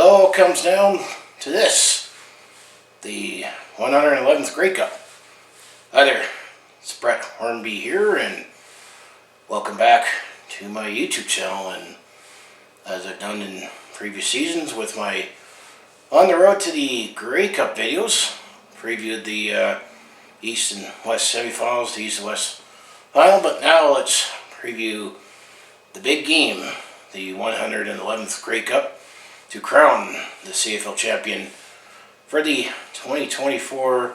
all comes down to this, the 111th Grey Cup. Hi there, it's Brett Hornby here, and welcome back to my YouTube channel. And as I've done in previous seasons with my On the Road to the Grey Cup videos, previewed the East and West semifinals, the East and West final, but now let's preview the big game, the 111th Grey Cup, to crown the CFL champion for the 2024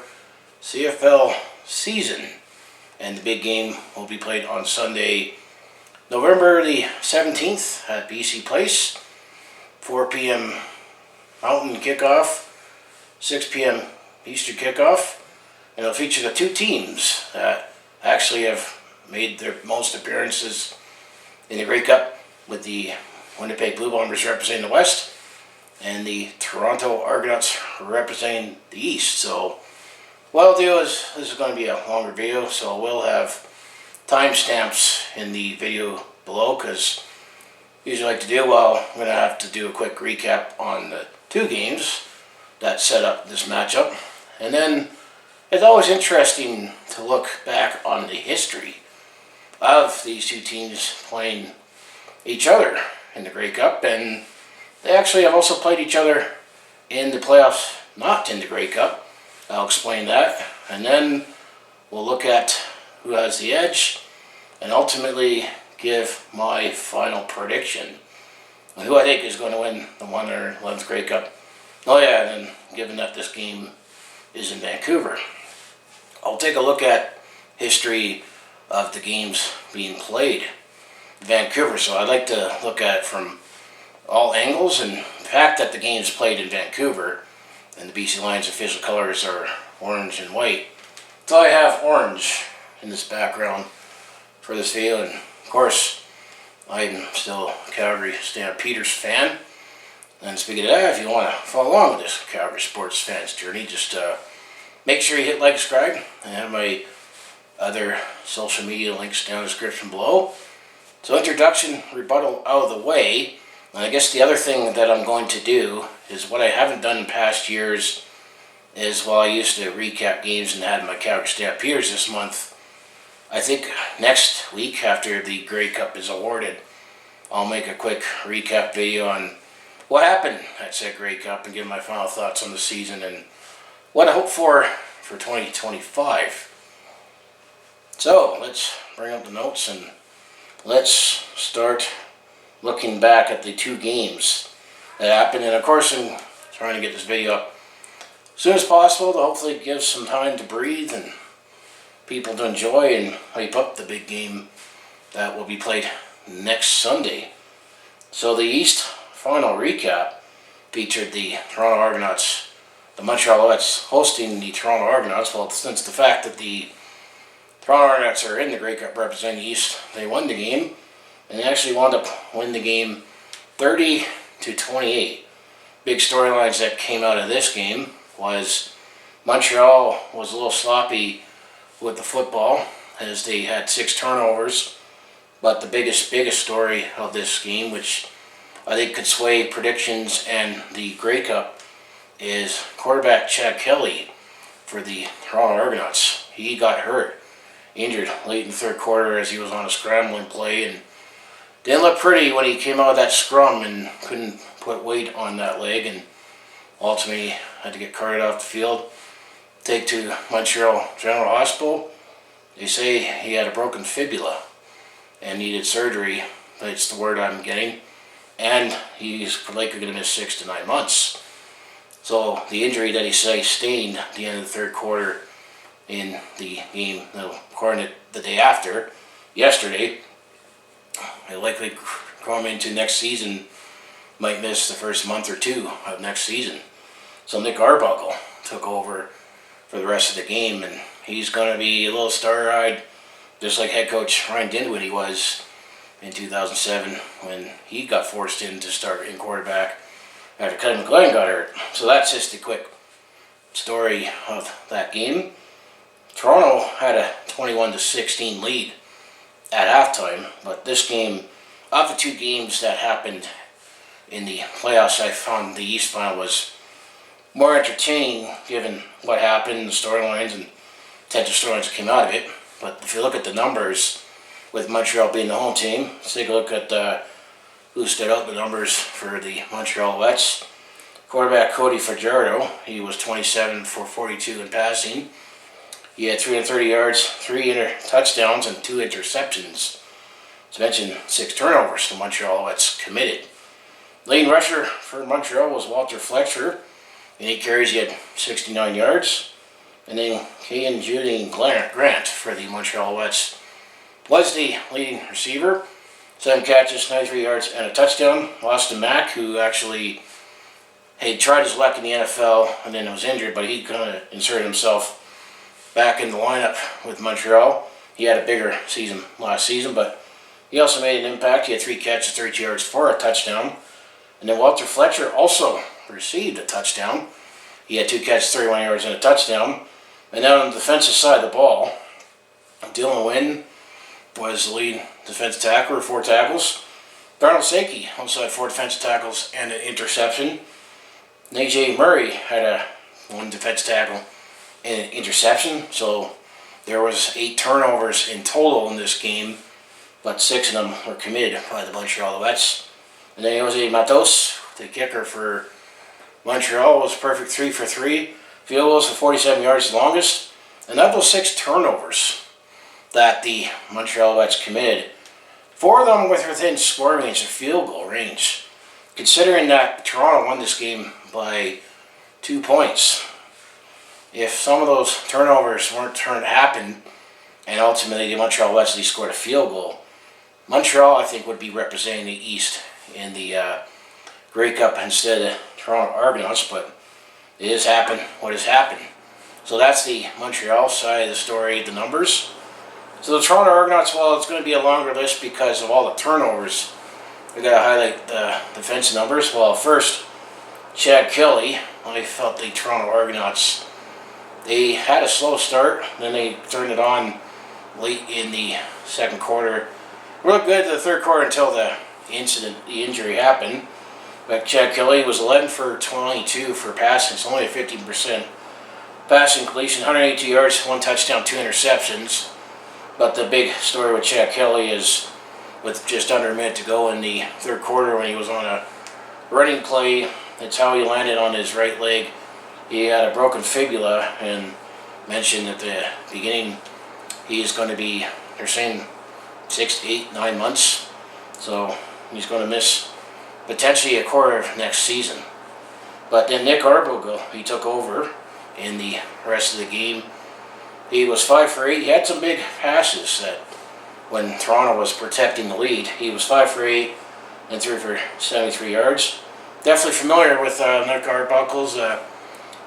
CFL season. And the big game will be played on Sunday, November the 17th at BC Place, 4 p.m. Mountain kickoff, 6 p.m. Eastern kickoff, and it'll feature the two teams that actually have made their most appearances in the Grey Cup, with the Winnipeg Blue Bombers representing the West and the Toronto Argonauts representing the East. So what I'll do is, this is going to be a longer video, so we'll have timestamps in the video below, because usually I like to do, well, I'm going to have to do a quick recap on the two games that set up this matchup. And then it's always interesting to look back on the history of these two teams playing each other in the Grey Cup, and they actually have also played each other in the playoffs, not in the Grey Cup. I'll explain that, and then we'll look at who has the edge, and ultimately give my final prediction on who I think is going to win the 111th Grey Cup. Oh yeah, and then given that this game is in Vancouver, I'll take a look at history of the games being played in Vancouver. So I'd like to look at it from all angles, and the fact that the game's played in Vancouver and the BC Lions official colors are orange and white. So I have orange in this background for this video, and of course I'm still a Calgary Stampeders fan. And speaking of that, if you want to follow along with this Calgary sports fans journey, just make sure you hit like, subscribe, and have my other social media links down in the description below. So introduction, rebuttal out of the way. And I guess the other thing that I'm going to do is what I haven't done in past years is, while I used to recap games and had my Calgary Stampeders this month, I think next week after the Grey Cup is awarded, I'll make a quick recap video on what happened at said Grey Cup and give my final thoughts on the season and what I hope for 2025. So let's bring up the notes and let's start looking back at the two games that happened. And of course, I'm trying to get this video up as soon as possible to hopefully give some time to breathe and people to enjoy and hype up the big game that will be played next Sunday. So the East final recap featured the Toronto Argonauts, the Montreal Alouettes hosting the Toronto Argonauts. Well, since the fact that the Toronto Argonauts are in the Grey Cup representing the East, they won the game, and they actually wound up winning the game 30-28. Big storylines that came out of this game was Montreal was a little sloppy with the football, as they had 6 turnovers. But the biggest story of this game, which I think could sway predictions and the Grey Cup, is quarterback Chad Kelly for the Toronto Argonauts. He got hurt, injured late in the third quarter as he was on a scrambling play, and didn't look pretty when he came out of that scrum and couldn't put weight on that leg, and ultimately had to get carted off the field, take to Montreal General Hospital. They say he had a broken fibula and needed surgery. That's the word I'm getting. And he's likely going to miss 6 to 9 months. So the injury that he sustained at the end of the third quarter in the game, according to the day after, yesterday, he'll likely come into next season, might miss the first month or two of next season. So Nick Arbuckle took over for the rest of the game, and he's going to be a little star-eyed, just like head coach Ryan Dinwiddie was in 2007 when he got forced in to start in quarterback after Kevin McGlenn got hurt. So that's just a quick story of that game. Toronto had a 21-16 lead at halftime, but this game, of the two games that happened in the playoffs, I found the East final was more entertaining given what happened, the storylines and potential storylines that came out of it. But if you look at the numbers, with Montreal being the home team, let's take a look at who stood out in the numbers for the Montreal Alouettes. Quarterback Cody Fajardo, he was 27 for 42 in passing. He had 330 yards, 3 touchdowns, and 2 interceptions. To mention 6 turnovers the Montreal Alouettes committed. Leading rusher for Montreal was Walter Fletcher. In 8 carries, he had 69 yards. And then Kayan Judy Grant for the Montreal Alouettes was the leading receiver. 7 catches, 93 yards, and a touchdown. Austin Mack, who actually had tried his luck in the NFL and then was injured, but he kind of inserted himself back in the lineup with Montreal. He had a bigger season last season, but he also made an impact. He had 3 catches, 32 yards for a touchdown. And then Walter Fletcher also received a touchdown. He had 2 catches, 31 yards, and a touchdown. And then on the defensive side of the ball, Dylan Wynn was the lead defensive tackler, 4 tackles. Darnell Sankey also had 4 defensive tackles and an interception. AJ Murray had 1 defensive tackle and an interception. So there was 8 turnovers in total in this game, but 6 of them were committed by the Montreal Alouettes. And then Jose Matos, the kicker for Montreal, was perfect 3 for 3. Field goals for 47 yards the longest. And of those 6 turnovers that the Montreal Alouettes committed, 4 of them were within score range of field goal range. Considering that Toronto won this game by 2 points, if some of those turnovers weren't turned to happen, and ultimately the Montreal Alouettes at least scored a field goal, Montreal, I think, would be representing the East in the Grey Cup instead of Toronto Argonauts, but it has happened what has happened. So that's the Montreal side of the story, the numbers. So the Toronto Argonauts, well, it's going to be a longer list because of all the turnovers. We've got to highlight the defensive numbers. Well, first, Chad Kelly. I felt the Toronto Argonauts, they had a slow start, then they turned it on late in the second quarter. Real good to the third quarter until the injury happened. But Chad Kelly was 11 for 22 for passing. It's only a 15% passing completion, 182 yards, 1 touchdown, 2 interceptions. But the big story with Chad Kelly is with just under a minute to go in the third quarter when he was on a running play, that's how he landed on his right leg. He had a broken fibula and mentioned at the beginning he is going to be, they're saying 6, 8, 9 months. So he's going to miss potentially a quarter of next season. But then Nick Arbuckle, he took over in the rest of the game. He was 5 for 8. He had some big passes that when Toronto was protecting the lead. He was 5 for 8 and 3 for 73 yards. Definitely familiar with Nick Arbuckle's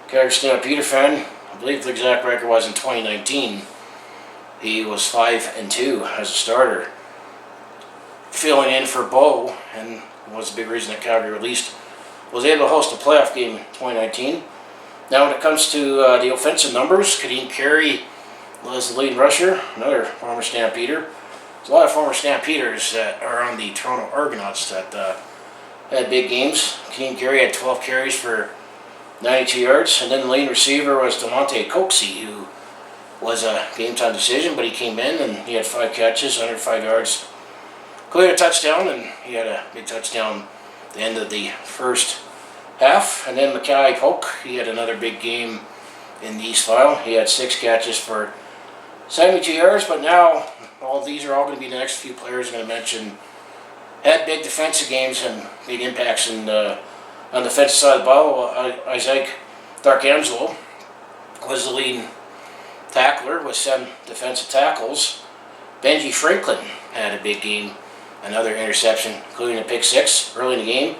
Calgary Stampede fan. I believe the exact record was in 2019. He was 5-2 as a starter, filling in for Bo, and was a big reason that Calgary at least was able to host a playoff game in 2019. Now when it comes to the offensive numbers, Kadeem Carey was the leading rusher, another former Stampeder. There's a lot of former Stampeders that are on the Toronto Argonauts that had big games. Kadeem Carey had 12 carries for 92 yards, and then the leading receiver was DeMonte Coxie, who was a game-time decision, but he came in and he had 5 catches, 105 yards, including a touchdown, and he had a big touchdown at the end of the first half. And then Mackay Polk, he had another big game in the East Final. He had 6 catches for 72 yards, but now these are all going to be the next few players I'm going to mention had big defensive games and big impacts on the defensive side of the ball. Isaac Darkangelo was the leading tackler with 7 defensive tackles. Benji Franklin had a big game, another interception, including a pick 6 early in the game,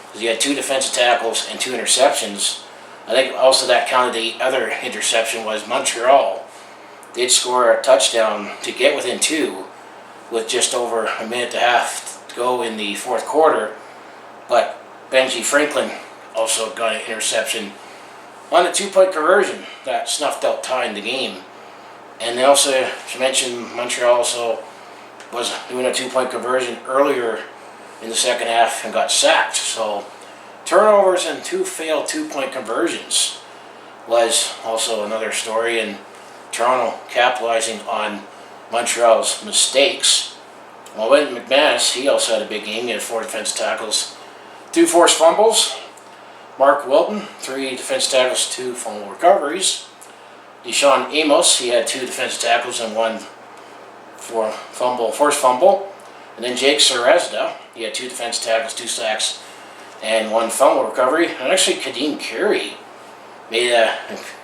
because he had 2 defensive tackles and 2 interceptions. I think also that counted. The other interception was Montreal did score a touchdown to get within 2 with just over a minute and a half to go in the fourth quarter, but Benji Franklin also got an interception on a 2-point conversion that snuffed out tying the game. And they also, to mention, Montreal also was doing a 2-point conversion earlier in the second half and got sacked. So turnovers and 2 failed 2-point conversions was also another story, and Toronto capitalizing on Montreal's mistakes. Well, Wayne McManus, he also had a big game. He had 4 defensive tackles, 2 forced fumbles. Mark Wilton, 3 defensive tackles, 2 fumble recoveries. Deshaun Amos, he had 2 defensive tackles and 1 forced fumble. And then Jake Sarezda, he had 2 defensive tackles, 2 sacks, and 1 fumble recovery. And actually, Kadeem Carey made a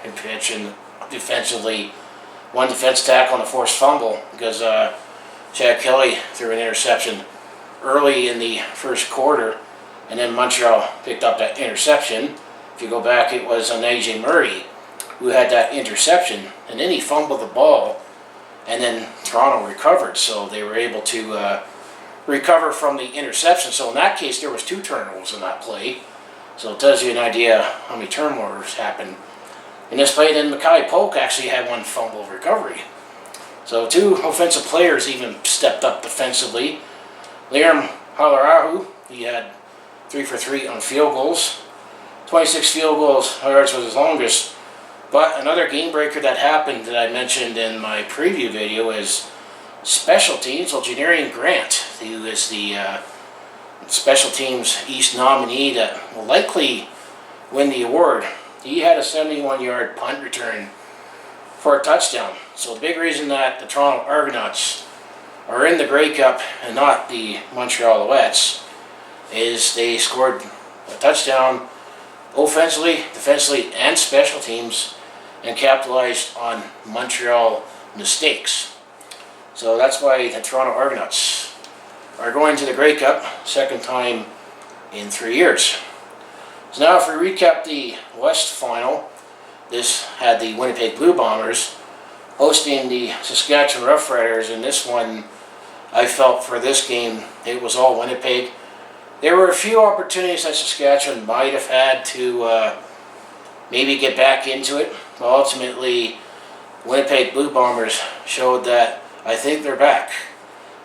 impression defensively. 1 defensive tackle and a forced fumble because Chad Kelly threw an interception early in the first quarter, and then Montreal picked up that interception. If you go back, it was AJ Murray who had that interception, and then he fumbled the ball, and then Toronto recovered, so they were able to recover from the interception. So in that case, there was 2 turnovers in that play. So it tells you an idea how many turnovers happened in this play. Then Mackay Polk actually had 1 fumble recovery. So 2 offensive players even stepped up defensively. Liam Halarahu, he had 3 for 3 on field goals. 26 field goals, yards was his longest. But another game breaker that happened that I mentioned in my preview video is special teams. Well, Janarian Grant, who is the special teams East nominee that will likely win the award, he had a 71-yard punt return for a touchdown. So the big reason that the Toronto Argonauts are in the Grey Cup and not the Montreal Alouettes is they scored a touchdown offensively, defensively, and special teams, and capitalized on Montreal mistakes. So that's why the Toronto Argonauts are going to the Grey Cup, 2nd time in 3 years. So now if we recap the West final, this had the Winnipeg Blue Bombers hosting the Saskatchewan Roughriders, and this one, I felt for this game, it was all Winnipeg. There were a few opportunities that Saskatchewan might have had to maybe get back into it, but ultimately Winnipeg Blue Bombers showed that I think they're back,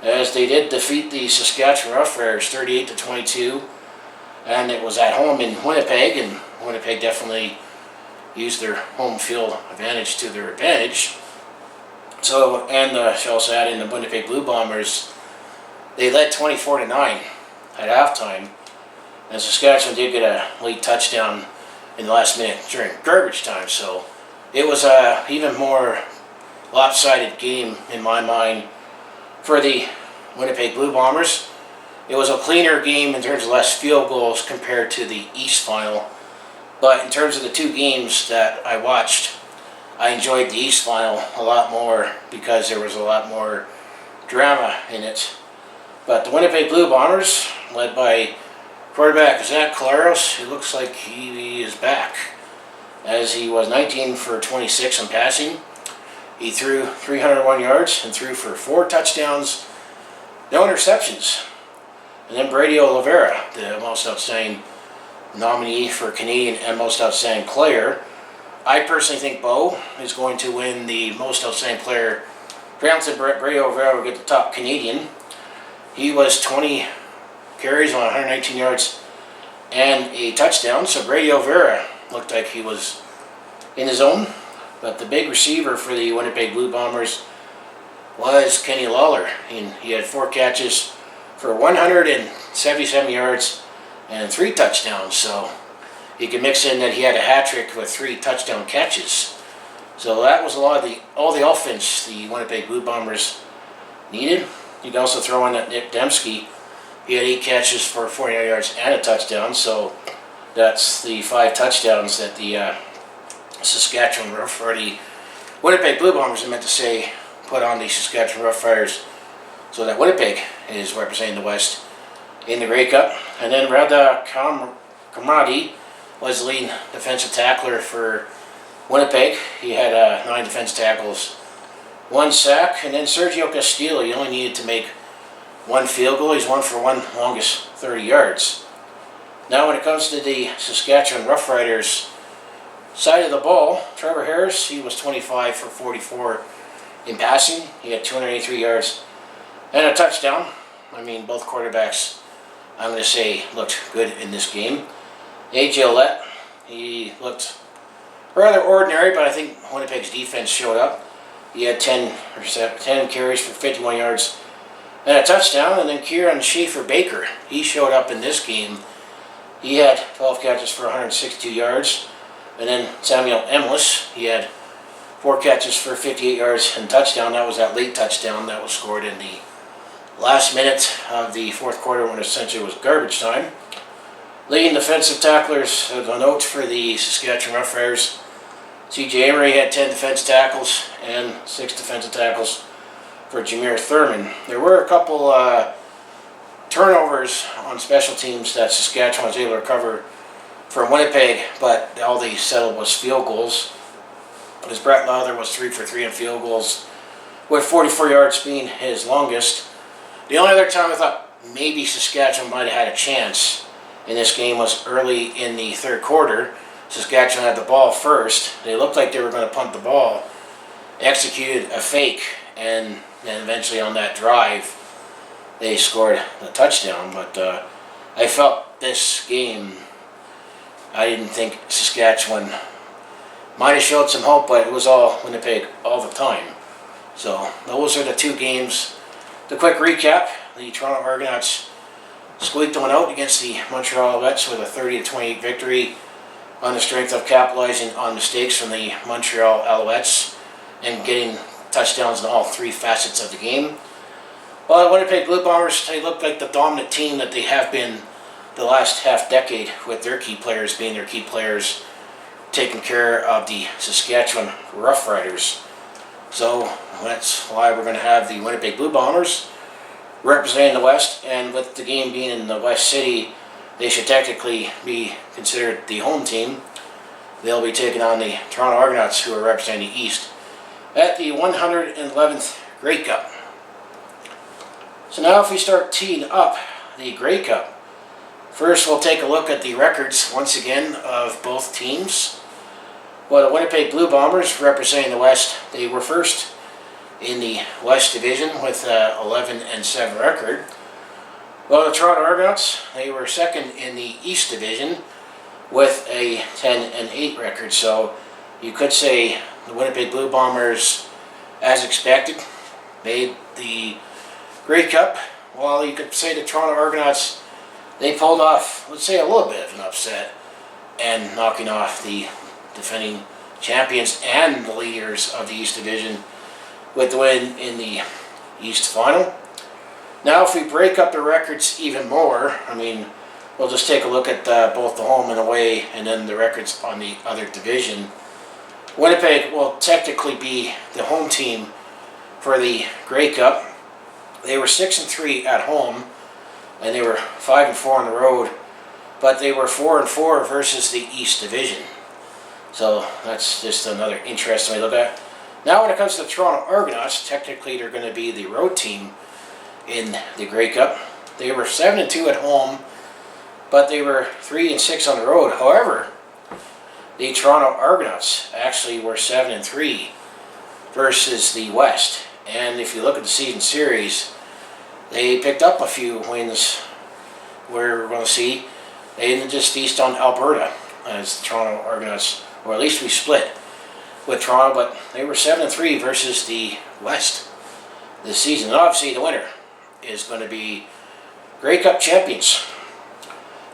as they did defeat the Saskatchewan Roughriders 38-22, and it was at home in Winnipeg, and Winnipeg definitely used their home field advantage to their advantage. So, and she also add in the Winnipeg Blue Bombers, they led 24-9 at halftime, and Saskatchewan did get a late touchdown in the last minute during garbage time. So it was a even more lopsided game in my mind for the Winnipeg Blue Bombers. It was a cleaner game in terms of less field goals compared to the East final, but in terms of the 2 games that I watched, I enjoyed the East final a lot more because there was a lot more drama in it. But the Winnipeg Blue Bombers, led by quarterback Zach Collaros, it looks like he is back, as he was 19 for 26 in passing. He threw 301 yards and threw for 4 touchdowns, no interceptions. And then Brady Oliveira, the most outstanding nominee for Canadian and most outstanding player. I personally think Bo is going to win the most outstanding player. Granted, Brady Oliveira will get the top Canadian. He was 20 carries on 119 yards and a touchdown, so Brady Oliveira looked like he was in his zone. But the big receiver for the Winnipeg Blue Bombers was Kenny Lawler. He had 4 catches for 177 yards and 3 touchdowns. So you can mix in that he had a hat trick with 3 touchdown catches. So that was a lot of all the offense the Winnipeg Blue Bombers needed. You can also throw in that Nick Dembski. He had 8 catches for 49 yards and a touchdown. So that's the 5 touchdowns that the Saskatchewan Roughriders, Winnipeg Blue Bombers, I meant to say, put on the Saskatchewan Roughriders, so that Winnipeg is representing the West in the Grey Cup. And then Rada Kamradi was the lead defensive tackler for Winnipeg. He had 9 defensive tackles, 1 sack, and then Sergio Castillo, he only needed to make 1 field goal. He's 1 for 1, longest 30 yards. Now when it comes to the Saskatchewan Roughriders side of the ball, Trevor Harris, he was 25 for 44 in passing. He had 283 yards and a touchdown. I mean, both quarterbacks I'm going to say looked good in this game. A.J. Ouellette, he looked rather ordinary, but I think Winnipeg's defense showed up. He had 10 carries for 51 yards and a touchdown. And then Kieran Schaefer-Baker, he showed up in this game. He had 12 catches for 162 yards. And then Samuel Emlis, he had 4 catches for 58 yards and touchdown. That was that late touchdown that was scored in the last minute of the fourth quarter when essentially it was garbage time. Leading defensive tacklers, the note for the Saskatchewan Roughriders, C.J. Emery had 10 defense tackles and 6 defensive tackles for Jameer Thurman. There were a couple turnovers on special teams that Saskatchewan was able to recover from Winnipeg, but all they settled was field goals. As Brett Lowther was 3 for 3 on field goals, with 44 yards being his longest. The only other time I thought maybe Saskatchewan might have had a chance in this game was early in the third quarter. Saskatchewan had the ball first. They looked like they were going to punt the ball, executed a fake, and then eventually on that drive, they scored a touchdown. But I felt this game, I didn't think Saskatchewan might have showed some hope, but it was all Winnipeg all the time. So those are the two games. The quick recap, the Toronto Argonauts squeaked one out against the Montreal Alouettes with a 30-28 victory on the strength of capitalizing on mistakes from the Montreal Alouettes and getting touchdowns in all 3 facets of the game. Well, the Winnipeg Blue Bombers, they look like the dominant team that they have been the last half-decade, with their key players being their key players taking care of the Saskatchewan Roughriders. So that's why we're going to have the Winnipeg Blue Bombers representing the West, and with the game being in the West City, they should technically be considered the home team. They'll be taking on the Toronto Argonauts, who are representing the East, at the 111th Grey Cup. So now if we start teeing up the Grey Cup, first we'll take a look at the records once again of both teams. Well, the Winnipeg Blue Bombers, representing the West, they were first in the West Division with an 11-7 record. Well, the Toronto Argonauts, they were second in the East Division with a 10-8 record. So you could say the Winnipeg Blue Bombers, as expected, made the Grey Cup, while you could say the Toronto Argonauts, they pulled off, let's say, a little bit of an upset and knocking off the defending champions and the leaders of the East Division with the win in the East Final. Now if we break up the records even more, I mean, we'll just take a look at both the home and away and then the records on the other division. Winnipeg will technically be the home team for the Grey Cup. They were 6-3 at home, and they were 5-4 on the road, but they were 4-4 versus the East Division. So that's just another interesting way to look at it. Now when it comes to the Toronto Argonauts, technically they're going to be the road team in the Grey Cup. They were 7-2 at home, but they were 3-6 on the road. However, the Toronto Argonauts actually were 7-3 versus the West. And if you look at the season series, they picked up a few wins. We're going to see they didn't just feast on Alberta as the Toronto Argonauts, or at least we split with Toronto, but they were 7-3 versus the West this season. And obviously the winner is going to be Grey Cup champions.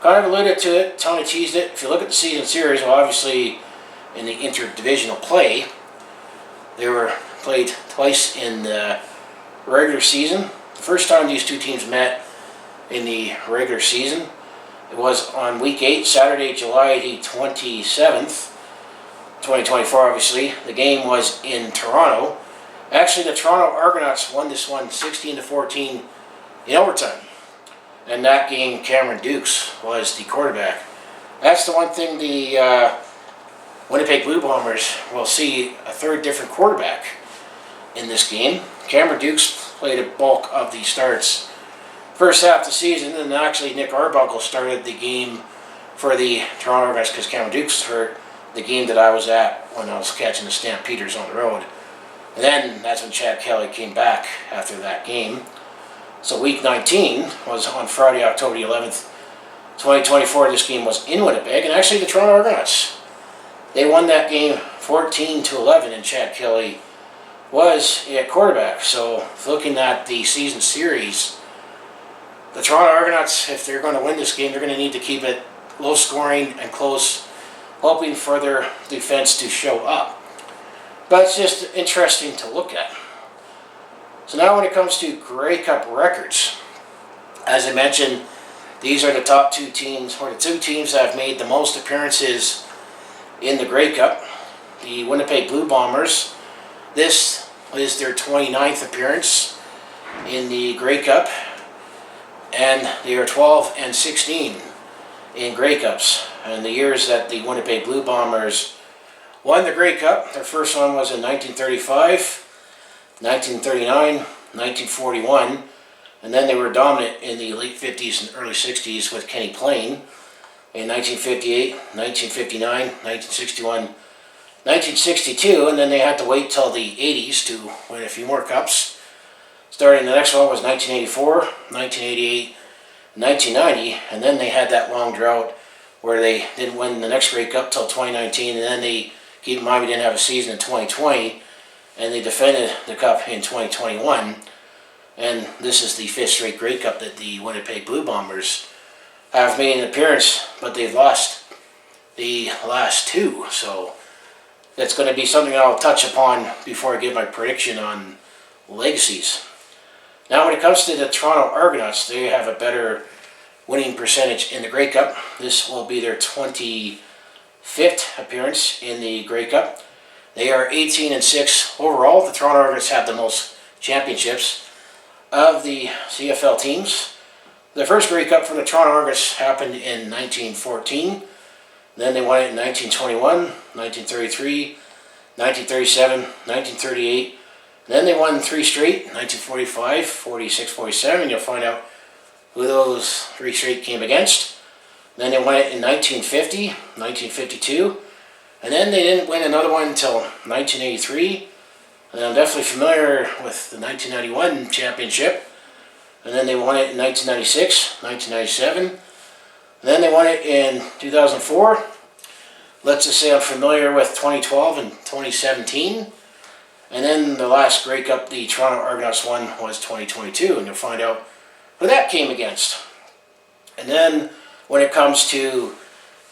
Kind of alluded to it, Tony teased it. If you look at the season series, well, obviously in the interdivisional play, they were played twice in the regular season. The first time these two teams met in the regular season, it was on week 8, Saturday, July the 27th, 2024, obviously. The game was in Toronto. Actually, the Toronto Argonauts won this one 16-14 in overtime. And that game, Cameron Dukes was the quarterback. That's the one thing the Winnipeg Blue Bombers will see, a third different quarterback in this game. Cameron Dukes played a bulk of the starts first half of the season, and actually Nick Arbuckle started the game for the Toronto Argonauts because Cameron Dukes was hurt the game that I was at when I was catching the Stampeders on the road. And then that's when Chad Kelly came back after that game. So week 19 was on Friday, October the 11th, 2024. This game was in Winnipeg, and actually the Toronto Argonauts, they won that game 14-11, and Chad Kelly was at quarterback. So looking at the season series, the Toronto Argonauts, if they're going to win this game, they're going to need to keep it low scoring and close, hoping for their defense to show up. But it's just interesting to look at. So now when it comes to Grey Cup records, as I mentioned, these are the top two teams, or the two teams that have made the most appearances in the Grey Cup. The Winnipeg Blue Bombers, this is their 29th appearance in the Grey Cup, and they are 12-16 in Grey Cups. And the years that the Winnipeg Blue Bombers won the Grey Cup, their first one was in 1935, 1939, 1941, and then they were dominant in the late 50s and early 60s with Kenny Payne in 1958, 1959, 1961, 1962, and then they had to wait till the 80s to win a few more cups. Starting the next one was 1984, 1988, 1990, and then they had that long drought where they didn't win the next Grey Cup till 2019, and then they, keep in mind, we didn't have a season in 2020, and they defended the Cup in 2021, and this is the 5th straight Grey Cup that the Winnipeg Blue Bombers have made an appearance, but they've lost the last two, so that's going to be something I'll touch upon before I give my prediction on legacies. Now when it comes to the Toronto Argonauts, they have a better winning percentage in the Grey Cup. This will be their 25th appearance in the Grey Cup. They are 18-6 overall. The Toronto Argonauts have the most championships of the CFL teams. The first Grey Cup for the Toronto Argonauts happened in 1914. Then they won it in 1921, 1933, 1937, 1938. Then they won 3 straight, 1945, 46, 47. You'll find out who those 3 straight came against. Then they won it in 1950, 1952. And then they didn't win another one until 1983. And I'm definitely familiar with the 1991 championship. And then they won it in 1996, 1997. And then they won it in 2004. Let's just say I'm familiar with 2012 and 2017. And then the last Grey Cup the Toronto Argonauts won was 2022, and you'll find out who that came against. And then when it comes to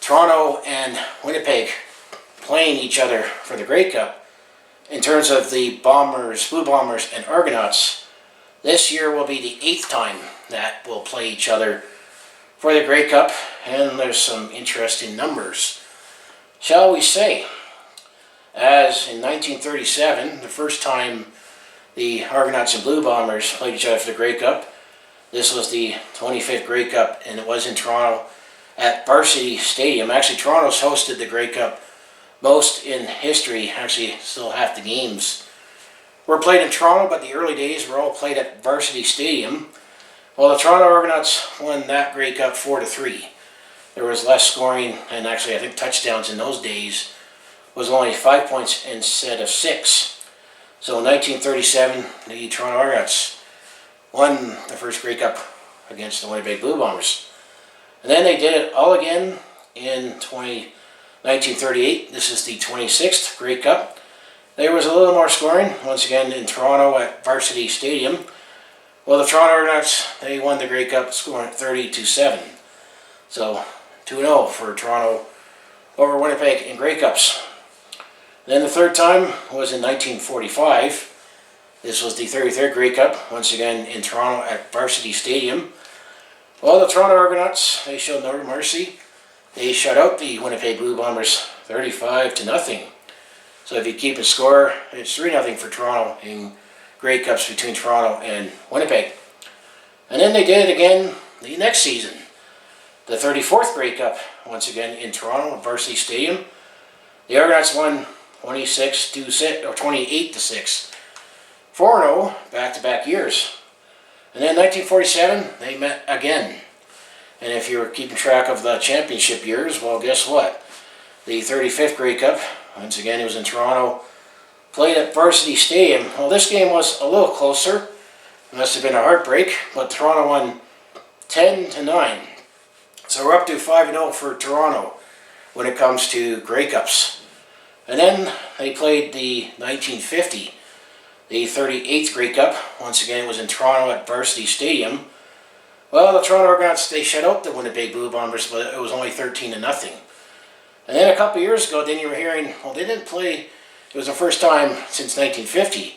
Toronto and Winnipeg playing each other for the Grey Cup, in terms of the Bombers, Blue Bombers and Argonauts, this year will be the 8th time that we'll play each other for the Grey Cup, and there's some interesting numbers, shall we say. As in 1937, the first time the Argonauts and Blue Bombers played each other for the Grey Cup, this was the 25th Grey Cup, and it was in Toronto at Varsity Stadium. Actually, Toronto's hosted the Grey Cup most in history. Actually, still half the games were played in Toronto, but the early days were all played at Varsity Stadium. Well, the Toronto Argonauts won that Grey Cup 4-3. There was less scoring, and actually I think touchdowns in those days was only 5 points instead of 6. So in 1937, the Toronto Argonauts won the first Grey Cup against the Winnipeg Blue Bombers. And then they did it all again in 1938. This is the 26th Grey Cup. There was a little more scoring, once again in Toronto at Varsity Stadium. Well, the Toronto Argonauts, they won the Grey Cup scoring 30-7. So 2-0 for Toronto over Winnipeg in Grey Cups. Then the third time was in 1945. This was the 33rd Grey Cup, once again in Toronto at Varsity Stadium. Well, the Toronto Argonauts, they showed no mercy. They shut out the Winnipeg Blue Bombers 35-0. So if you keep a score, it's 3-0 for Toronto in Grey Cups between Toronto and Winnipeg. And then they did it again the next season. The 34th Grey Cup, once again in Toronto at Varsity Stadium. The Argonauts won 26-6 or 28-6. 4-0 back-to-back years. And then 1947, they met again. And if you were keeping track of the championship years, well, guess what? The 35th Grey Cup, once again, it was in Toronto, played at Varsity Stadium. Well, this game was a little closer. must have been a heartbreak, but Toronto won 10-9. So we're up to 5-0 for Toronto when it comes to Grey Cups. And then they played the 1950, the 38th Grey Cup. Once again, it was in Toronto at Varsity Stadium. Well, the Toronto Argonauts, they shut out the Winnipeg Blue Bombers, but it was only 13-0. And then a couple years ago, then you were hearing, well, they didn't play. It was the first time since 1950,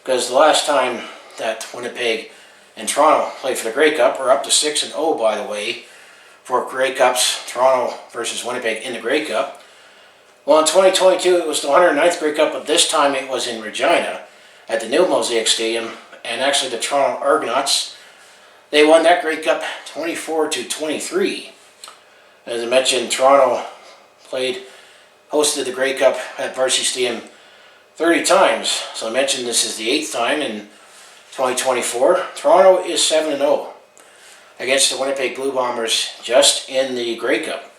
because the last time that Winnipeg and Toronto played for the Grey Cup, we're up to 6-0, by the way, for Grey Cups, Toronto versus Winnipeg in the Grey Cup. Well, in 2022, it was the 109th Grey Cup, but this time it was in Regina at the new Mosaic Stadium, and actually the Toronto Argonauts, they won that Grey Cup 24-23. As I mentioned, Toronto hosted the Grey Cup at Varsity Stadium 30 times. So I mentioned this is the 8th time in 2024. Toronto is 7-0 against the Winnipeg Blue Bombers just in the Grey Cup.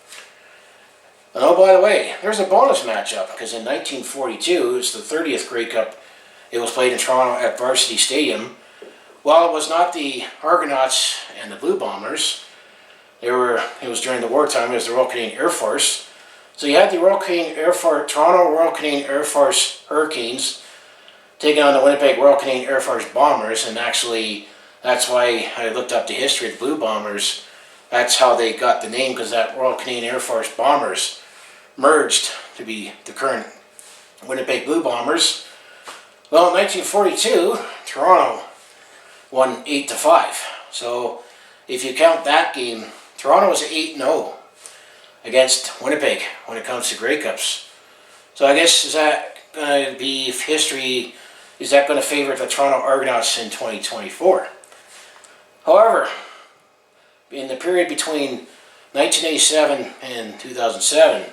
And oh, by the way, there's a bonus matchup, because in 1942, it was the 30th Grey Cup. It was played in Toronto at Varsity Stadium. While it was not the Argonauts and the Blue Bombers, it was during the wartime. It was the Royal Canadian Air Force. So you had the Toronto Royal Canadian Air Force Hurricanes taking on the Winnipeg Royal Canadian Air Force Bombers, and actually that's why I looked up the history of the Blue Bombers. That's how they got the name, because that Royal Canadian Air Force Bombers merged to be the current Winnipeg Blue Bombers. Well, in 1942, Toronto won 8-5. So if you count that game, Toronto was 8-0 against Winnipeg when it comes to Grey Cups. So I guess, is that going to be history? Is that going to favor the Toronto Argonauts in 2024? However, in the period between 1987 and 2007,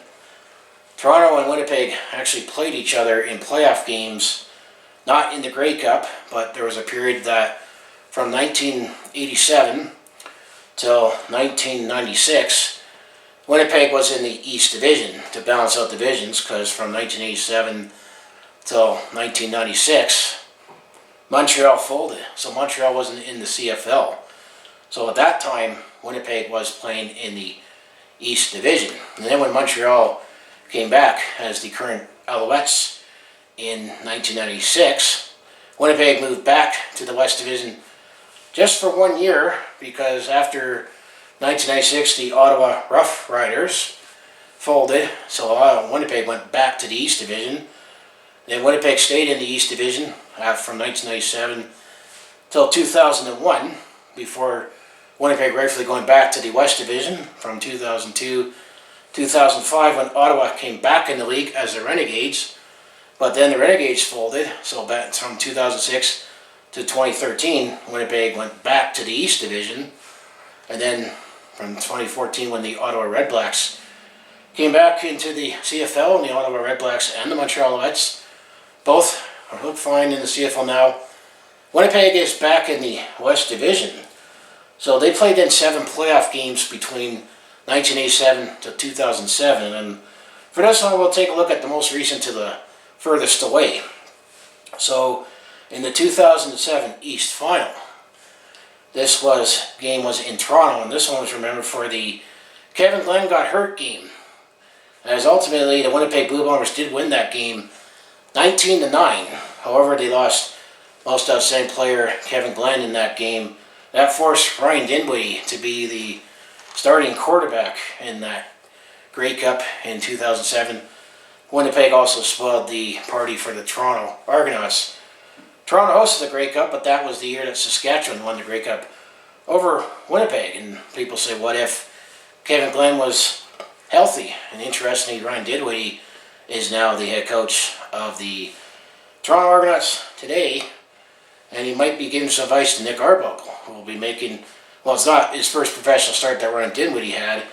Toronto and Winnipeg actually played each other in playoff games, not in the Grey Cup, but there was a period that from 1987 till 1996, Winnipeg was in the East Division to balance out divisions, because from 1987 till 1996, Montreal folded. So Montreal wasn't in the CFL. So at that time, Winnipeg was playing in the East Division. And then when Montreal came back as the current Alouettes in 1996, Winnipeg moved back to the West Division just for 1 year, because after 1996, the Ottawa Roughriders folded, so Winnipeg went back to the East Division. Then Winnipeg stayed in the East Division from 1997 till 2001, before Winnipeg rightfully going back to the West Division from 2002, 2005, when Ottawa came back in the league as the Renegades. But then the Renegades folded, so back from 2006 to 2013, Winnipeg went back to the East Division. And then from 2014, when the Ottawa Redblacks came back into the CFL, and the Ottawa Redblacks and the Montreal Alouettes both are look fine in the CFL now, Winnipeg is back in the West Division. So they played in 7 playoff games between 1987 to 2007. And for this one, we'll take a look at the most recent to the furthest away. So in the 2007 East Final, this game was in Toronto, and this one was remembered for the Kevin Glenn got hurt game, as ultimately the Winnipeg Blue Bombers did win that game 19-9. However, they lost most outstanding player Kevin Glenn in that game. That forced Ryan Dinwiddie to be the starting quarterback in that Grey Cup in 2007. Winnipeg also spoiled the party for the Toronto Argonauts. Toronto hosted the Grey Cup, but that was the year that Saskatchewan won the Grey Cup over Winnipeg. And people say, what if Kevin Glenn was healthy? And interestingly, Ryan Dinwiddie is now the head coach of the Toronto Argonauts today, and he might be giving some advice to Nick Arbuckle, who will be making, well, it's not his first professional start that Ryan Dinwiddie had,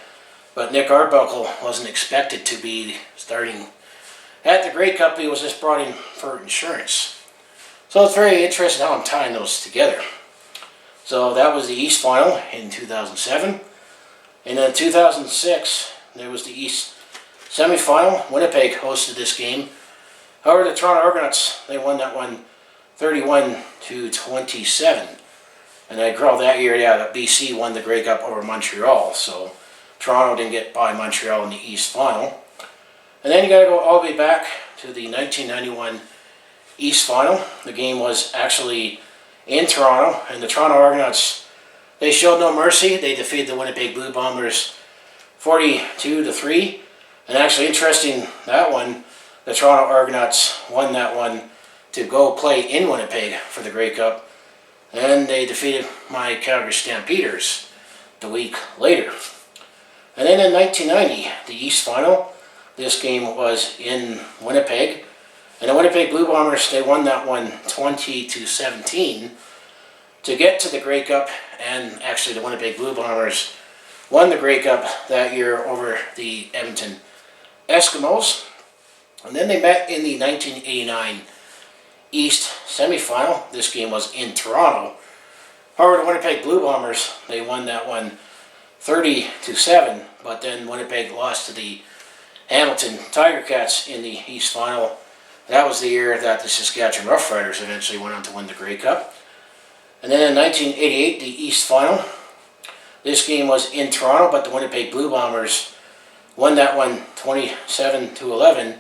but Nick Arbuckle wasn't expected to be starting at the Grey Cup. He was just brought in for insurance. So it's very interesting how I'm tying those together. So that was the East Final in 2007. And then 2006, there was the East Semifinal. Winnipeg hosted this game. However, the Toronto Argonauts, they won that one 31-27. And I recall that year, that BC won the Grey Cup over Montreal. So Toronto didn't get by Montreal in the East Final. And then you got to go all the way back to the 1991 East Final. The game was actually in Toronto, and the Toronto Argonauts, they showed no mercy. They defeated the Winnipeg Blue Bombers 42-3. And actually interesting, that one, the Toronto Argonauts won that one to go play in Winnipeg for the Grey Cup. And they defeated my Calgary Stampeders the week later. And then in 1990, the East Final, this game was in Winnipeg. And the Winnipeg Blue Bombers, they won that one 20-17 to get to the Grey Cup. And actually the Winnipeg Blue Bombers won the Grey Cup that year over the Edmonton Eskimos. And then they met in the 1989 East semifinal. This game was in Toronto. However, the Winnipeg Blue Bombers, they won that one 30-7, but then Winnipeg lost to the Hamilton Tiger Cats in the East Final. That was the year that the Saskatchewan Roughriders eventually went on to win the Grey Cup. And then in 1988, the East Final. This game was in Toronto, but the Winnipeg Blue Bombers won that one 27-11.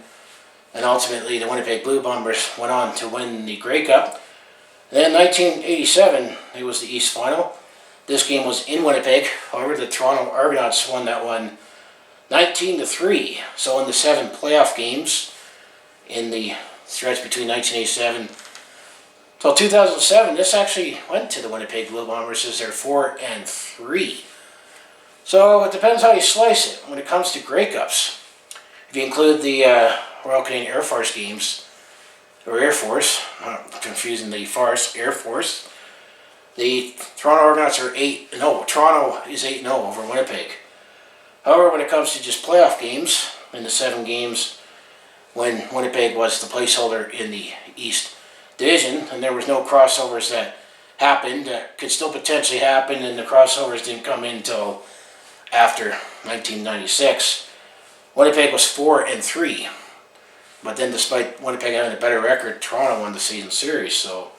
And ultimately, the Winnipeg Blue Bombers went on to win the Grey Cup. And then in 1987, it was the East Final. This game was in Winnipeg. However, the Toronto Argonauts won that one 19-3. So in the 7 playoff games in the stretch between 1987 till 2007, this actually went to the Winnipeg Blue Bombers as they're 4-3. So it depends how you slice it when it comes to Grey Cups. If you include the Royal Canadian Air Force games, or Air Force, confusing the farce, Air Force, the Toronto Argonauts are 8-0. Toronto is 8-0 over Winnipeg. However, when it comes to just playoff games, in the 7 games when Winnipeg was the placeholder in the East Division, and there was no crossovers that happened, that could still potentially happen, and the crossovers didn't come in until after 1996. Winnipeg was 4-3. But then despite Winnipeg having a better record, Toronto won the season series. So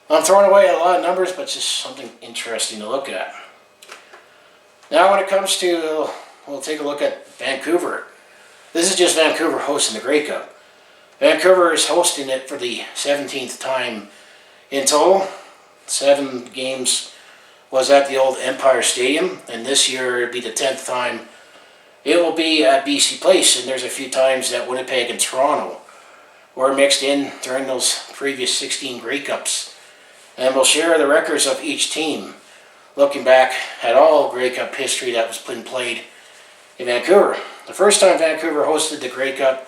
I'm throwing away a lot of numbers, but it's just something interesting to look at. Now when it comes to, we'll take a look at Vancouver. This is just Vancouver hosting the Grey Cup. Vancouver is hosting it for the 17th time in total. 7 games was at the old Empire Stadium, and this year it'll be the 10th time it will be at BC Place, and there's a few times that Winnipeg and Toronto were mixed in during those previous 16 Grey Cups. And we'll share the records of each team, looking back at all Grey Cup history that was played in Vancouver. The first time Vancouver hosted the Grey Cup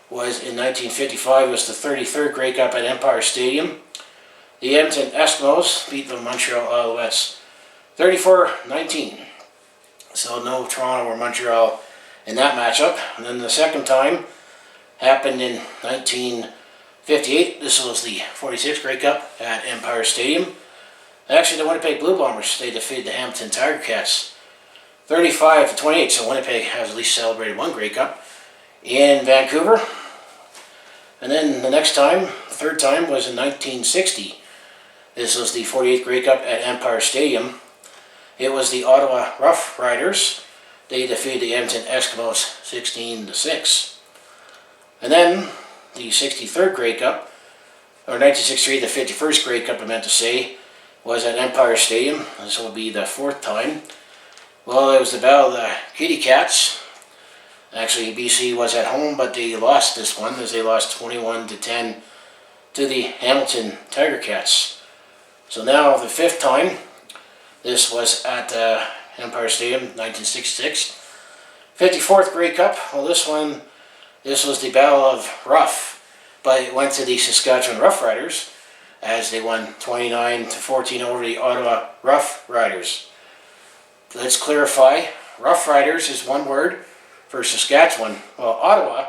was in 1955. It was the 33rd Grey Cup at Empire Stadium. The Edmonton Eskimos beat the Montreal Alouettes 34-19. So no Toronto or Montreal in that matchup. And then the second time happened in 1958. This was the 46th Grey Cup at Empire Stadium. Actually, the Winnipeg Blue Bombers, they defeated the Hamilton Tiger Cats 35-28. So Winnipeg has at least celebrated 1 Grey Cup in Vancouver. And then the next time, the third time, was in 1960. This was the 48th Grey Cup at Empire Stadium. It was the Ottawa Roughriders. They defeated the Edmonton Eskimos 16-6. And then the 63rd Grey Cup, or 1963, the 51st Grey Cup, I meant to say, was at Empire Stadium. This will be the 4th time. Well, it was the Battle of the Kitty Cats. Actually, BC was at home, but they lost this one as they lost 21-10 to the Hamilton Tiger Cats. So now the 5th time. This was at Empire Stadium, 1966. 54th Grey Cup. Well, this was the Battle of Rough, but it went to the Saskatchewan Roughriders as they won 29-14 over the Ottawa Roughriders. Let's clarify. Roughriders is one word for Saskatchewan. Well, Ottawa,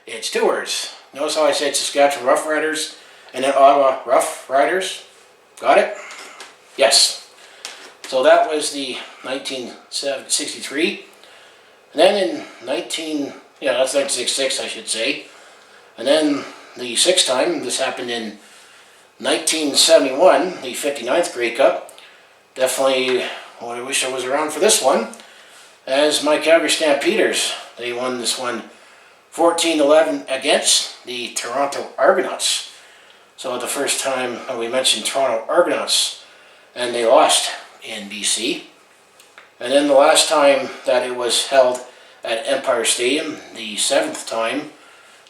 it's 2 words. Notice how I said Saskatchewan Roughriders and then Ottawa Roughriders? Got it? Yes. So that was the 1963. And then in that's 1966, I should say. And then the 6th time, this happened in 1971, the 59th Grey Cup. definitely, well, I wish I was around for this one, as my Calgary Stampeders. They won this one 14-11 against the Toronto Argonauts. So the first time we mentioned Toronto Argonauts, and they lost in BC. And then the last time that it was held at Empire Stadium, the 7th time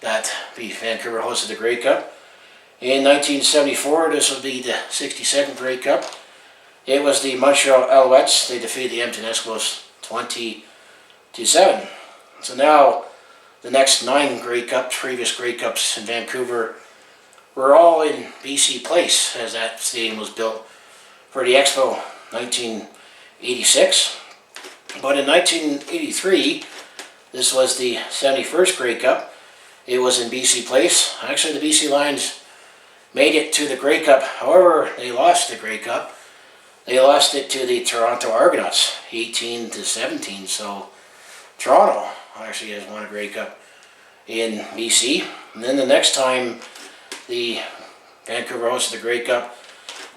that the Vancouver hosted the Grey Cup. In 1974, this would be the 62nd Grey Cup. It was the Montreal Alouettes. They defeated the Edmonton Eskimos 20-7. So now the next 9 Grey Cups, previous Grey Cups in Vancouver, were all in BC Place, as that stadium was built for the Expo 1986. But in 1983, this was the 71st Grey Cup. It was in BC Place. Actually, the BC Lions made it to the Grey Cup. However, they lost the Grey Cup. They lost it to the Toronto Argonauts, 18-17. So Toronto actually has won a Grey Cup in BC. And then the next time the Vancouver hosted the Grey Cup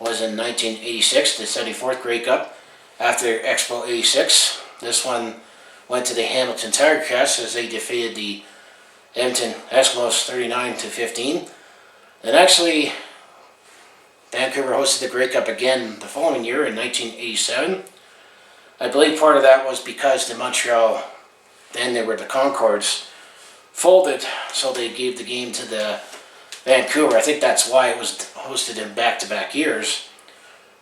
was in 1986, the 74th Grey Cup, after Expo 86. This one went to the Hamilton Tiger Cats as they defeated the Edmonton Eskimos 39-15. And actually, Vancouver hosted the Grey Cup again the following year in 1987. I believe part of that was because the Montreal, then they were the Concords, folded, so they gave the game to the Vancouver. I think that's why it was hosted in back-to-back years.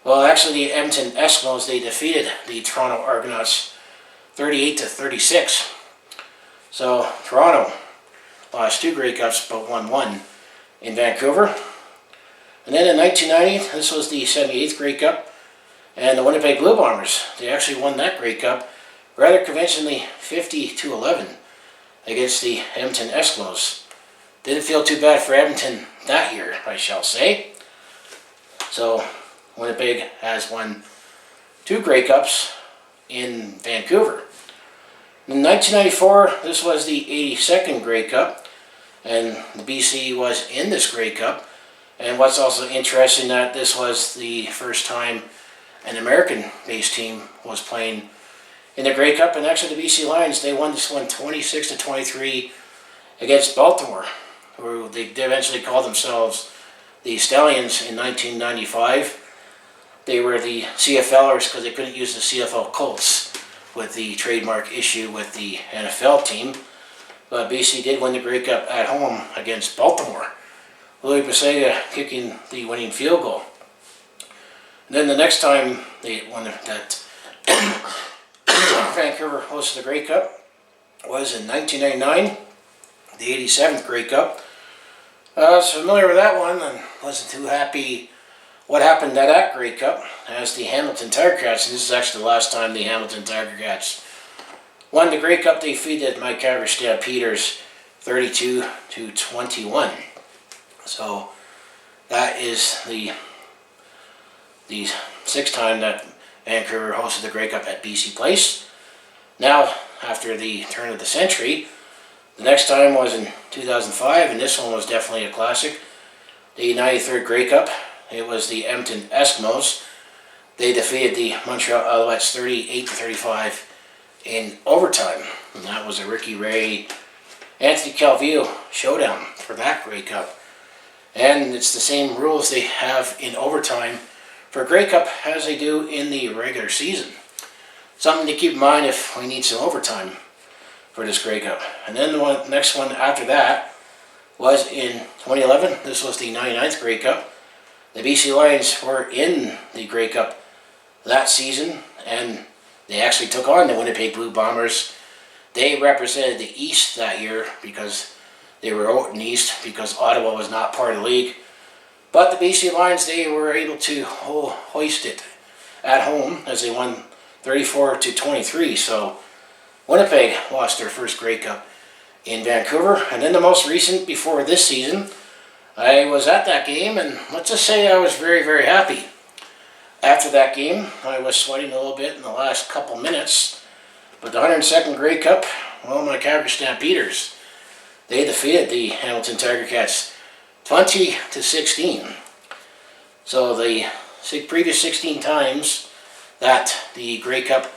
Well, actually, the Edmonton Eskimos, they defeated the Toronto Argonauts 38-36. So Toronto lost 2 Grey Cups, but won 1 in Vancouver. And then in 1990, this was the 78th Grey Cup, and the Winnipeg Blue Bombers, they actually won that Grey Cup rather convincingly 50-11 against the Edmonton Eskimos. Didn't feel too bad for Edmonton that year, I shall say. So Winnipeg has won 2 Grey Cups in Vancouver. In 1994, this was the 82nd Grey Cup, and the BC was in this Grey Cup. And what's also interesting, that this was the first time an American-based team was playing in the Grey Cup. And actually, the BC Lions, they won this one 26-23 against Baltimore, who they eventually called themselves the Stallions in 1995. They were the CFLers because they couldn't use the CFL Colts with the trademark issue with the NFL team. But BC did win the Grey Cup at home against Baltimore. Louis Pasega kicking the winning field goal. And then the next time they won that Vancouver hosted the Grey Cup was in 1999, the 87th Grey Cup. I was familiar with that one and wasn't too happy what happened at that Grey Cup, as the Hamilton Tiger Cats, and this is actually the last time the Hamilton Tiger Cats won the Grey Cup. They defeated my Calgary Stampeders 32-21. So that is the 6th time that Vancouver hosted the Grey Cup at BC Place. Now, after the turn of the century, the next time was in 2005, and this one was definitely a classic. The 93rd Grey Cup. It was the Edmonton Eskimos. They defeated the Montreal Alouettes 38-35 in overtime. And that was a Ricky Ray, Anthony Calvillo showdown for that Grey Cup. And it's the same rules they have in overtime for Grey Cup as they do in the regular season. Something to keep in mind if we need some overtime for this Grey Cup. And then the next one after that was in 2011. This was the 99th Grey Cup. The BC Lions were in the Grey Cup that season, and they actually took on the Winnipeg Blue Bombers. They represented the East that year because they were out in the East because Ottawa was not part of the league. But the BC Lions, they were able to hoist it at home as they won 34-23. So Winnipeg lost their first Grey Cup in Vancouver. And then the most recent before this season, I was at that game, and let's just say I was very, very happy. After that game, I was sweating a little bit in the last couple minutes. But the 102nd Grey Cup, well, my Calgary Stampeders, they defeated the Hamilton Tiger Cats 20-16. So the previous 16 times that the Grey Cup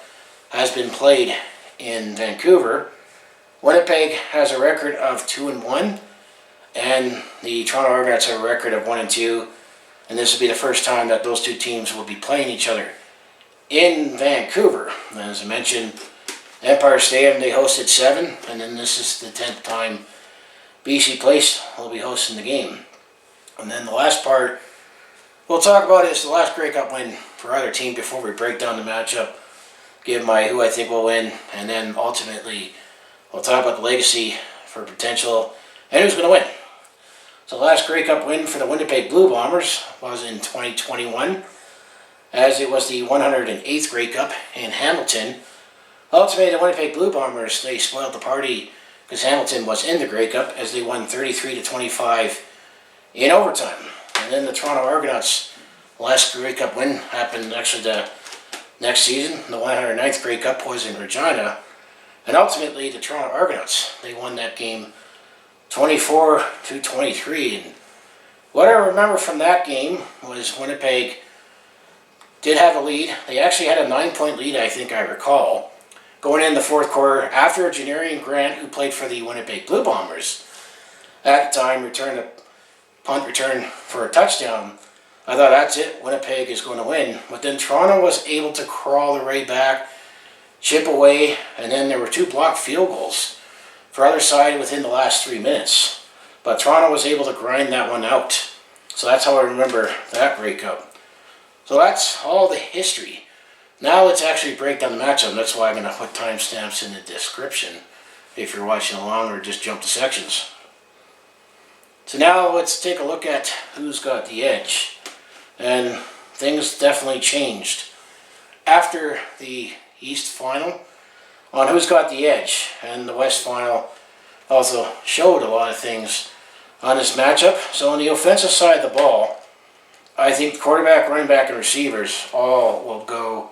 has been played in Vancouver. Winnipeg has a record of 2-1, and the Toronto Argonauts have a record of 1-2, and this will be the first time that those two teams will be playing each other in Vancouver. And as I mentioned, Empire Stadium, they hosted 7, and then this is the 10th time BC Place will be hosting the game. And then the last part we'll talk about is the last Grey Cup win for either team before we break down the matchup, give my who I think will win, and then ultimately we'll talk about the legacy for potential and who's going to win. So the last Grey Cup win for the Winnipeg Blue Bombers was in 2021, as it was the 108th Grey Cup in Hamilton. Ultimately, the Winnipeg Blue Bombers, they spoiled the party because Hamilton was in the Grey Cup as they won 33-25 in overtime. And then the Toronto Argonauts' last Grey Cup win happened actually the next season. The 109th Grey Cup was in Regina. And ultimately, the Toronto Argonauts, they won that game 24-23. And what I remember from that game was Winnipeg did have a lead. They actually had a 9-point lead, I think I recall, going in the fourth quarter after Janarian Grant, who played for the Winnipeg Blue Bombers, at the time returned a punt return for a touchdown. I thought, that's it, Winnipeg is going to win. But then Toronto was able to crawl their way back, chip away, and then there were 2 blocked field goals for either side within the last 3 minutes. But Toronto was able to grind that one out. So that's how I remember that Grey Cup. So that's all the history. Now let's actually break down the matchup. That's why I'm going to put timestamps in the description if you're watching along, or just jump to sections. So now let's take a look at who's got the edge. And things definitely changed after the East Final on who's got the edge. And the West Final also showed a lot of things on this matchup. So on the offensive side of the ball, I think quarterback, running back, and receivers all will go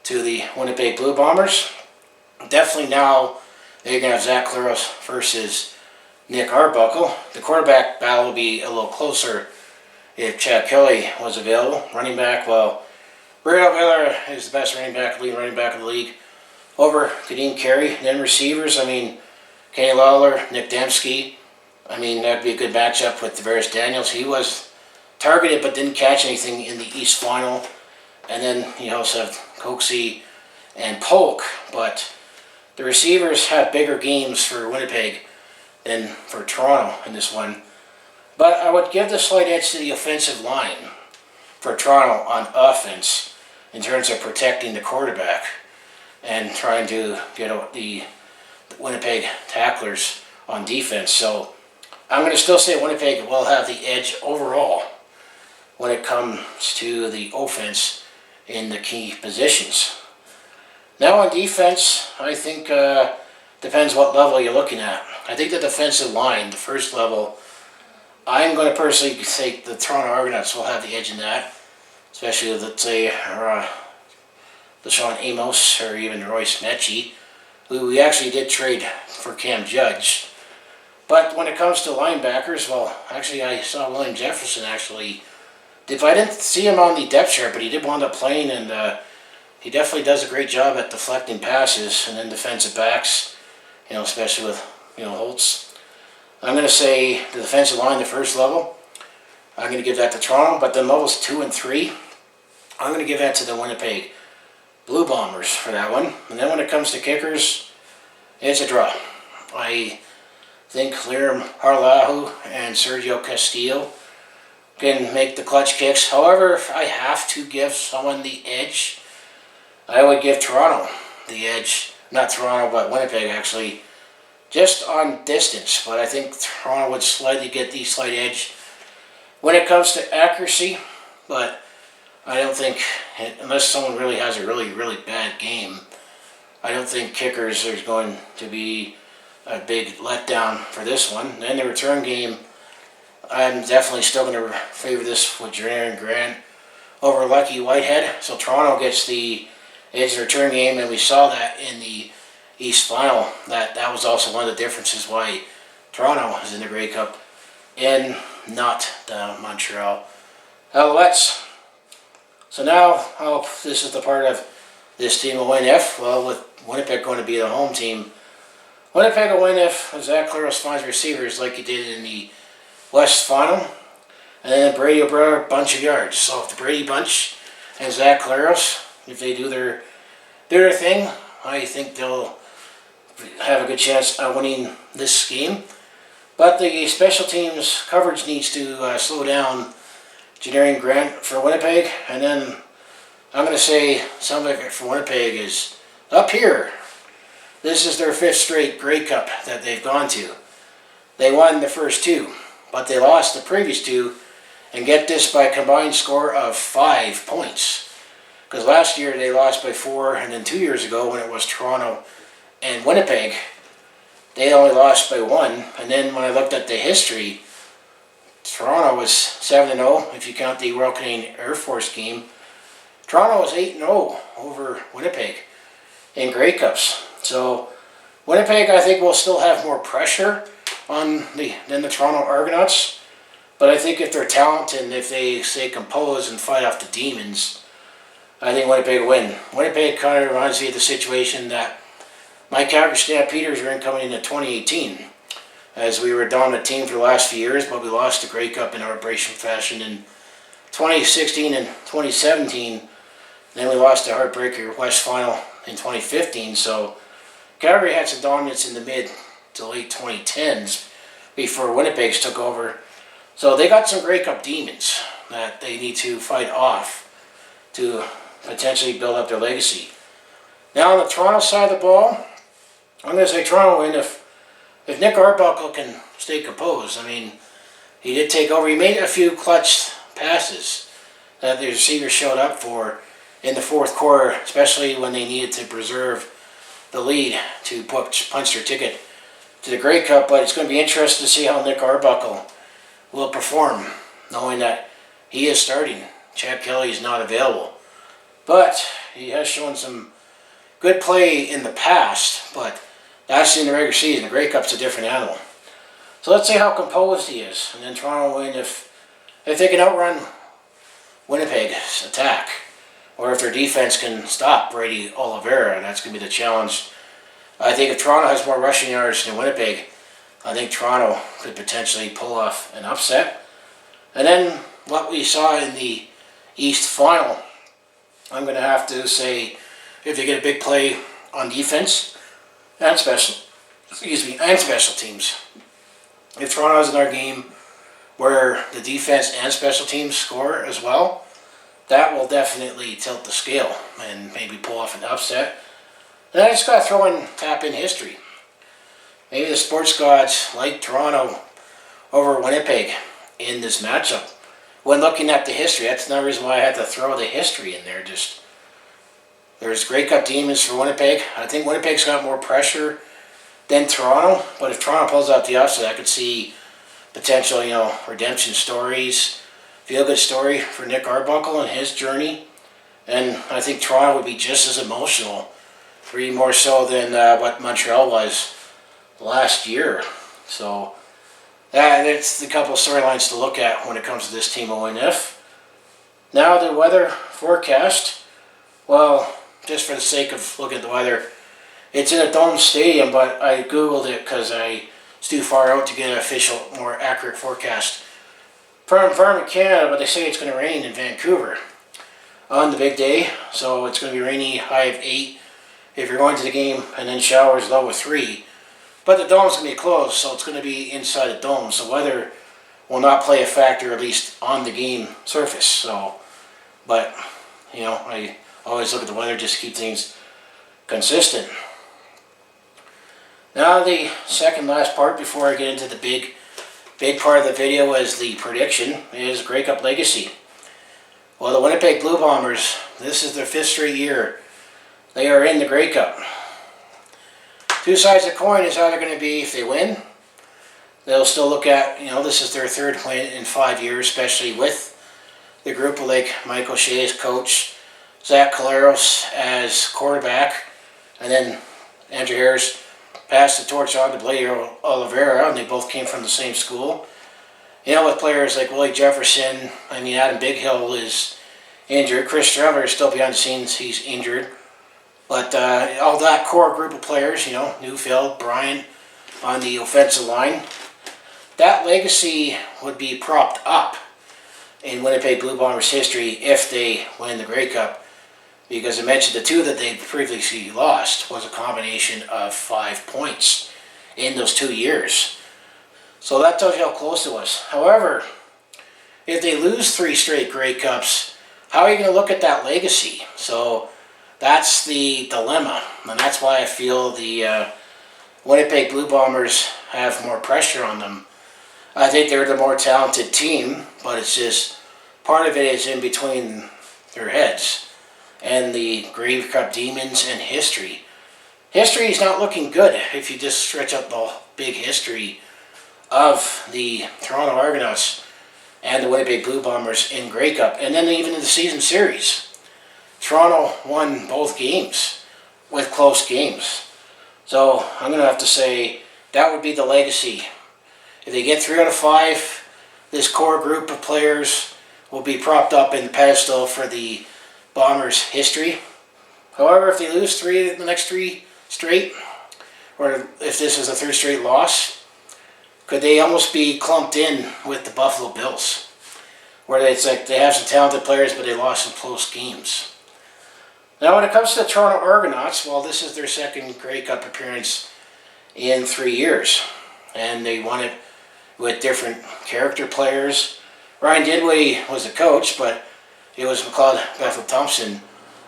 to the Winnipeg Blue Bombers. Definitely now they're going to have Zach Claros versus Nick Arbuckle. The quarterback battle will be a little closer if Chad Kelly was available. Running back, well, Brad Miller is the best lead running back of the league over Kadeem Carey. Then receivers, I mean, Kenny Lawler, Nick Dembski. I mean, that'd be a good matchup with Tavares Daniels. He was targeted but didn't catch anything in the East Final. And then you also have Coxie and Polk. But the receivers had bigger games for Winnipeg than for Toronto in this one. But I would give the slight edge to the offensive line for Toronto on offense in terms of protecting the quarterback and trying to get the Winnipeg tacklers on defense. So I'm going to still say Winnipeg will have the edge overall when it comes to the offense in the key positions. Now on defense, I think depends what level you're looking at. I think the defensive line, the first level, I'm going to personally think the Toronto Argonauts will have the edge in that, especially with, let's say, Deshaun Amos or even Royce Mechie, who we actually did trade for Cam Judge. But when it comes to linebackers, well, actually I saw William Jefferson actually. If I didn't see him on the depth chart, but he did wind up playing, and he definitely does a great job at deflecting passes, and then defensive backs, especially with Holtz. I'm going to say the defensive line, the first level, I'm going to give that to Toronto, but then levels 2 and 3, I'm going to give that to the Winnipeg Blue Bombers for that one. And then when it comes to kickers, it's a draw. I think Liam Harlahu and Sergio Castillo can make the clutch kicks. However, if I have to give someone the edge, I would give Toronto the edge. Not Toronto, but Winnipeg actually, just on distance. But I think Toronto would slightly get the slight edge when it comes to accuracy. But I don't think, unless someone really has a really, really bad game, I don't think kickers are going to be a big letdown for this one. Then the return game, I'm definitely still going to favor this with Janarian Grant over Lucky Whitehead. So Toronto gets the edge of the return game, and we saw that in the East Final. That was also one of the differences why Toronto is in the Grey Cup and not the Montreal Alouettes. So now, this is the part of this team will win if, well, with Winnipeg going to be the home team, Winnipeg will win if Zach Collaros finds receivers like he did in the West Final, and then Brady will bring a bunch of yards. So if the Brady bunch and Zach Collaros, if they do their thing, I think they'll have a good chance of winning this game. But the special teams coverage needs to slow down Janarian Grant for Winnipeg, and then I'm going to say something for Winnipeg is up here. This is their 5th straight Grey Cup that they've gone to. They won the first 2, but they lost the previous 2, and get this, by a combined score of 5 points. Because last year they lost by 4, and then 2 years ago when it was Toronto and Winnipeg, they only lost by 1. And then when I looked at the history, Toronto was 7-0 if you count the Royal Canadian Air Force game. Toronto was 8-0 over Winnipeg in Grey Cups. So Winnipeg, I think, will still have more pressure than the Toronto Argonauts. But I think if they're talented and if they stay composed and fight off the demons, I think Winnipeg will win. Winnipeg kind of reminds me of the situation that my Calgary Stampeders were in coming into 2018. As we were a dominant team for the last few years, but we lost the Grey Cup in heartbreaking fashion in 2016 and 2017. Then we lost the heartbreaker West Final in 2015. So Calgary had some dominance in the mid to late 2010s before Winnipeg's took over. So they got some Grey Cup demons that they need to fight off to potentially build up their legacy. Now on the Toronto side of the ball, I'm going to say Toronto win if Nick Arbuckle can stay composed. I mean, he did take over. He made a few clutch passes that the receivers showed up for in the 4th quarter, especially when they needed to preserve the lead to punch their ticket to the Grey Cup. But it's going to be interesting to see how Nick Arbuckle will perform, knowing that he is starting. Chad Kelly is not available. But he has shown some good play in the past, but that's in the regular season. The Grey Cup's a different animal. So let's see how composed he is. And then Toronto will win if they can outrun Winnipeg's attack, or if their defense can stop Brady Oliveira. That's going to be the challenge. I think if Toronto has more rushing yards than Winnipeg, I think Toronto could potentially pull off an upset. And then what we saw in the East Final, I'm going to have to say, if they get a big play on defense and special teams. If Toronto's in our game where the defense and special teams score as well, that will definitely tilt the scale and maybe pull off an upset. And I just got to tap in history. Maybe the sports gods like Toronto over Winnipeg in this matchup. When looking at the history, that's another reason why I had to throw the history in there. Just there's Grey Cup demons for Winnipeg. I think Winnipeg's got more pressure than Toronto, but if Toronto pulls out the upset, I could see potential, redemption stories, feel-good story for Nick Arbuckle and his journey. And I think Toronto would be just as emotional, or even more so than what Montreal was last year. So it's a couple of storylines to look at when it comes to this team of win if. Now the weather forecast. Well, just for the sake of looking at the weather, it's in a dome stadium, but I Googled it because it's too far out to get an official, more accurate forecast from Environment Canada, but they say it's going to rain in Vancouver on the big day. So it's going to be rainy, high of 8 if you're going to the game, and then showers, low of 3. But the dome's going to be closed, so it's going to be inside the dome. So weather will not play a factor, at least on the game surface. So, but, I always look at the weather just to keep things consistent. Now the second last part before I get into the big part of the video is the prediction, is Grey Cup legacy. Well, the Winnipeg Blue Bombers, this is their 5th straight year. They are in the Grey Cup. Two sides of the coin is how they're going to be if they win. They'll still look at, this is their 3rd win in 5 years, especially with the group of Mike O'Shea as coach, Zach Collaros as quarterback, and then Andrew Harris passed the torch on to Brady Oliveira, and they both came from the same school. With players like Willie Jefferson, Adam Bighill is injured. Chris Streveler is still behind the scenes. He's injured. But all that core group of players, Newfield, Bryant on the offensive line, that legacy would be propped up in Winnipeg Blue Bombers history if they win the Grey Cup. Because I mentioned the two that they previously lost was a combination of 5 points in those 2 years. So that tells you how close it was. However, if they lose 3 straight Grey Cups, how are you going to look at that legacy? So that's the dilemma, and that's why I feel the Winnipeg Blue Bombers have more pressure on them. I think they're the more talented team, but it's just part of it is in between their heads and the Grey Cup demons and history. History is not looking good if you just stretch up the big history of the Toronto Argonauts and the Winnipeg Blue Bombers in Grey Cup, and then even in the season series. Toronto won both games with close games. So I'm going to have to say that would be the legacy. If they get 3 out of 5, this core group of players will be propped up in the pedestal for the Bombers' history. However, if they lose the next 3 straight, or if this is a 3rd straight loss, could they almost be clumped in with the Buffalo Bills, where it's like they have some talented players, but they lost some close games. Now, when it comes to the Toronto Argonauts, well, this is their 2nd Grey Cup appearance in 3 years, and they won it with different character players. Ryan Dinwiddie was the coach, but it was McLeod Bethel-Thompson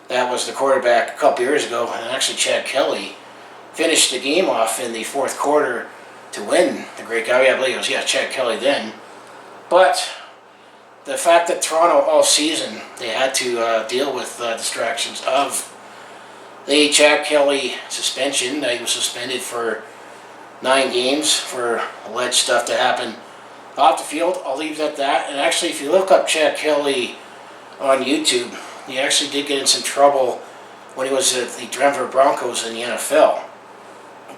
that was the quarterback a couple years ago, and actually Chad Kelly finished the game off in the 4th quarter to win the Grey Cup. I believe it was, Chad Kelly then. But the fact that Toronto all season, they had to deal with distractions of the Chad Kelly suspension. He was suspended for 9 games for alleged stuff to happen off the field. I'll leave it at that. And actually, if you look up Chad Kelly on YouTube, he actually did get in some trouble when he was at the Denver Broncos in the NFL.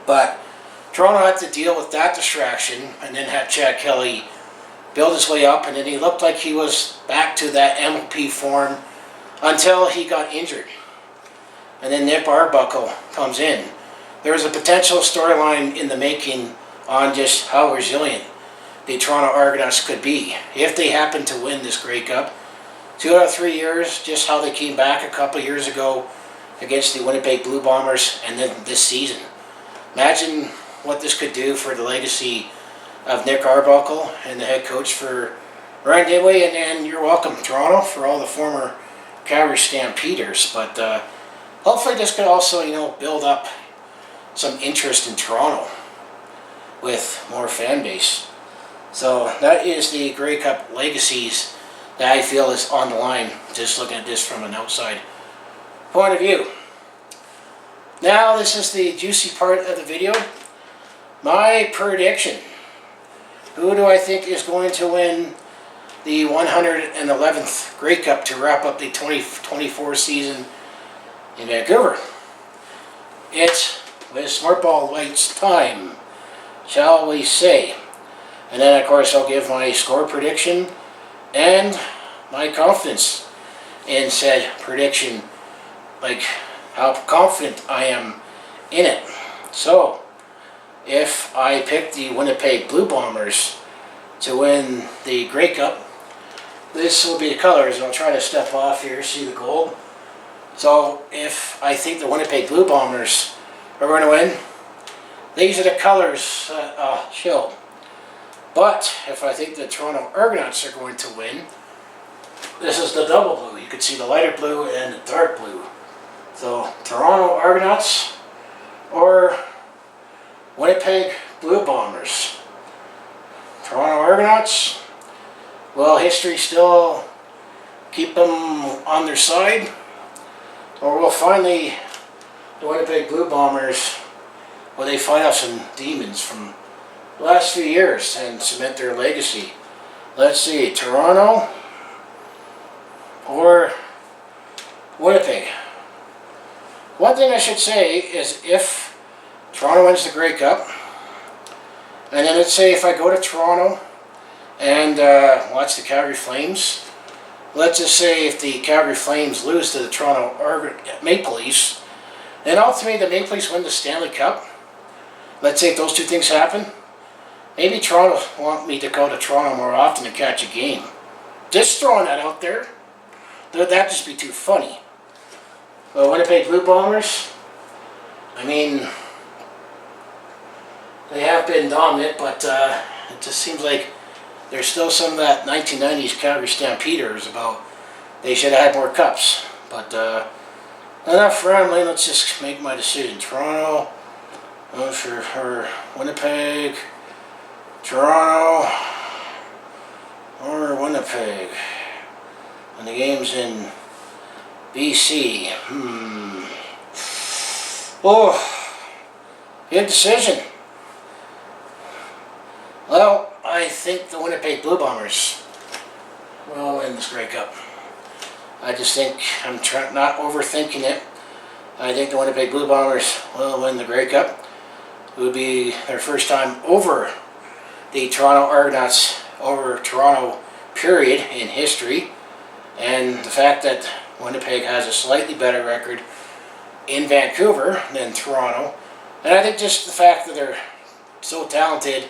But Toronto had to deal with that distraction and then have Chad Kelly build his way up, and then he looked like he was back to that MLP form until he got injured. And then Nick Arbuckle comes in. There was a potential storyline in the making on just how resilient the Toronto Argonauts could be if they happened to win this Grey Cup. 2 out of 3 years, just how they came back a couple years ago against the Winnipeg Blue Bombers, and then this season. Imagine what this could do for the legacy of Nick Arbuckle and the head coach for Ryan Dinwiddie, and you're welcome, Toronto, for all the former Calgary Stampeders. But hopefully this could also, build up some interest in Toronto with more fan base. So that is the Grey Cup legacies that I feel is on the line, just looking at this from an outside point of view. Now this is the juicy part of the video. My prediction. Who do I think is going to win the 111th Grey Cup to wrap up the 2024 season in Vancouver? It's with Smart Ball Lights time, shall we say. And then, of course, I'll give my score prediction and my confidence in said prediction, like how confident I am in it. So, if I pick the Winnipeg Blue Bombers to win the Grey Cup, this will be the colors. I'll try to step off here, see the gold. So if I think the Winnipeg Blue Bombers are going to win, these are the colors that I'll show. But if I think the Toronto Argonauts are going to win, this is the double blue. You can see the lighter blue and the dark blue. So Toronto Argonauts or Winnipeg Blue Bombers. Toronto Argonauts, will history still keep them on their side? Or will finally the Winnipeg Blue Bombers, will they fight off some demons from the last few years and cement their legacy? Let's see, Toronto or Winnipeg. One thing I should say is if Toronto wins the Grey Cup, and then let's say if I go to Toronto and watch the Calgary Flames let's just say if the Calgary Flames lose to the Toronto Maple Leafs, and ultimately the Maple Leafs win the Stanley Cup, let's say if those two things happen, maybe Toronto want me to go to Toronto more often to catch a game. Just throwing that out there. That'd just be too funny. Well, Winnipeg Blue Bombers, I mean, they have been dominant, but it just seems like there's still some of that 1990s Calgary Stampeders about they should have had more cups. But enough rambling, let's just make my decision. Toronto, for Winnipeg, Toronto, or Winnipeg. And the game's in BC. Oh, good decision. Well, I think the Winnipeg Blue Bombers will win this Grey Cup. I just think I'm not overthinking it. I think the Winnipeg Blue Bombers will win the Grey Cup. It would be their first time over the Toronto Argonauts, over Toronto, period, in history. And the fact that Winnipeg has a slightly better record in Vancouver than Toronto. And I think just the fact that they're so talented,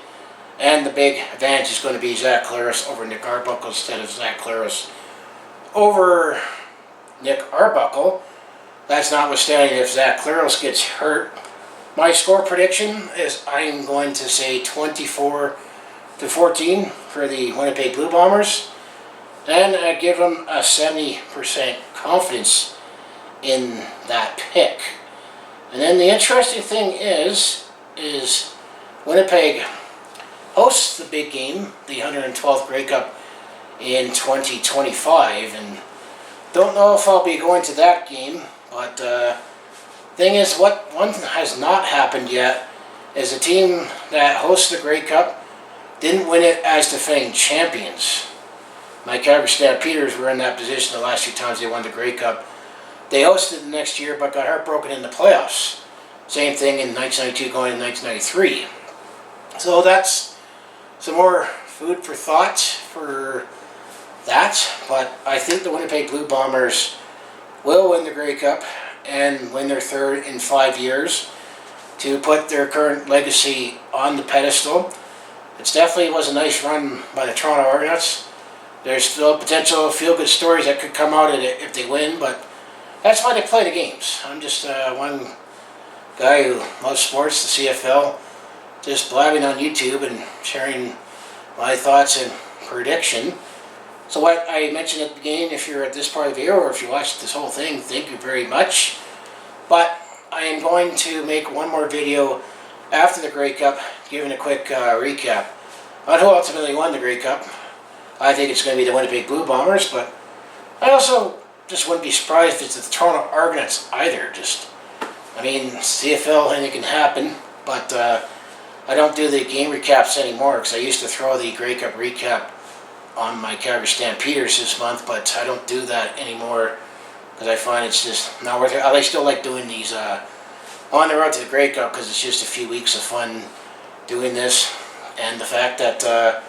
and the big advantage is going to be Zach Claris over Nick Arbuckle instead of Zach Claris over Nick Arbuckle. That's notwithstanding if Zach Claris gets hurt. My score prediction is I'm going to say 24-14 for the Winnipeg Blue Bombers. And I give them a 70% confidence in that pick. And then the interesting thing is Winnipeg hosts the big game, the 112th Grey Cup in 2025, and don't know if I'll be going to that game, but thing is, what one has not happened yet is a team that hosts the Grey Cup didn't win it as defending champions. My Calgary Stampeders were in that position the last few times they won the Grey Cup. They hosted the next year but got heartbroken in the playoffs. Same thing in 1992 going to 1993. So that's some more food for thought for that. But I think the Winnipeg Blue Bombers will win the Grey Cup and win their third in 5 years to put their current legacy on the pedestal. It definitely was a nice run by the Toronto Argonauts. There's still potential feel-good stories that could come out of it if they win, but that's why they play the games. I'm just one guy who loves sports, the CFL, just blabbing on YouTube and sharing my thoughts and prediction. So what I mentioned at the beginning, if you're at this part of the video or if you watched this whole thing, thank you very much. But I am going to make one more video after the Grey Cup, giving a quick recap on who ultimately won the Grey Cup. I think it's going to be the Winnipeg Blue Bombers, but I also just wouldn't be surprised if it's the Toronto Argonauts either. CFL, anything can happen, but I don't do the game recaps anymore because I used to throw the Grey Cup recap on my Calgary Stampeders this month, but I don't do that anymore because I find it's just not worth it. I still like doing these on the road to the Grey Cup because it's just a few weeks of fun doing this, and the fact that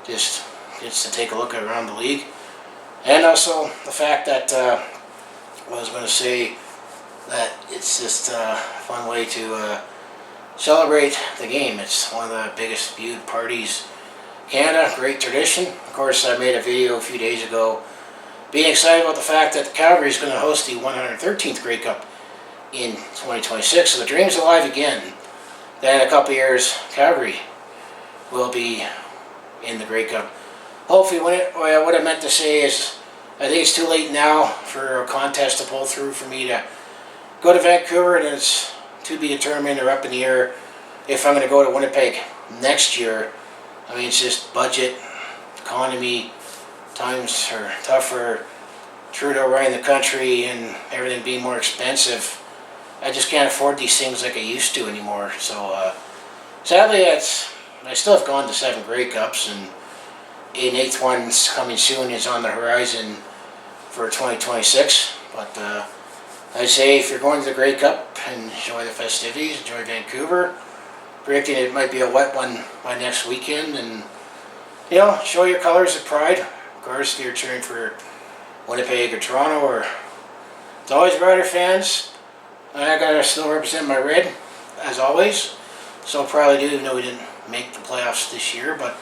just gets to take a look around the league, and also the fact that I was going to say that it's just a fun way to celebrate the game. It's one of the biggest viewed parties in Canada, great tradition. Of course, I made a video a few days ago being excited about the fact that Calgary is going to host the 113th Grey Cup in 2026, so the dream's alive again. Then in a couple years, Calgary will be in the Grey Cup. Hopefully, what I meant to say is, I think it's too late now for a contest to pull through for me to go to Vancouver, and it's to be determined or up in the air if I'm going to go to Winnipeg next year. It's just budget, economy, times are tougher, Trudeau running the country, and everything being more expensive. I just can't afford these things like I used to anymore. So, sadly, I still have gone to 7 Grey Cups, and an 8th one's coming soon, is on the horizon for 2026. But I say if you're going to the Grey Cup, enjoy the festivities, enjoy Vancouver. Predicting it might be a wet one by next weekend, and show your colors of pride. Of course, if you're cheering for Winnipeg or Toronto, or it's always Rider fans. I gotta still represent my red, as always. So proudly do, even though we didn't make the playoffs this year. But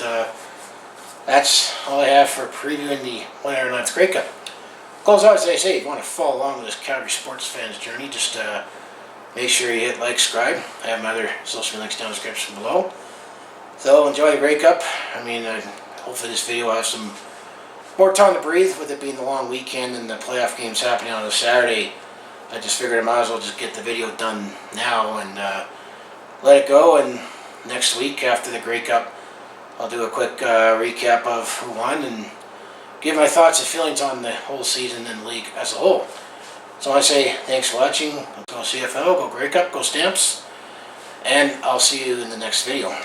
that's all I have for previewing the 109th Grey Cup. Close out, as I say, if you want to follow along with this Calgary sports fans journey, just make sure you hit like, subscribe. I have my other social links down in the description below. So enjoy the Grey Cup. I mean, hopefully this video will have some more time to breathe, with it being the long weekend and the playoff games happening on a Saturday. I just figured I might as well just get the video done now and let it go. And next week after the Grey Cup, I'll do a quick recap of who won and give my thoughts and feelings on the whole season and the league as a whole. So I say thanks for watching. Go CFL, go Grey Cup, go Stamps, and I'll see you in the next video.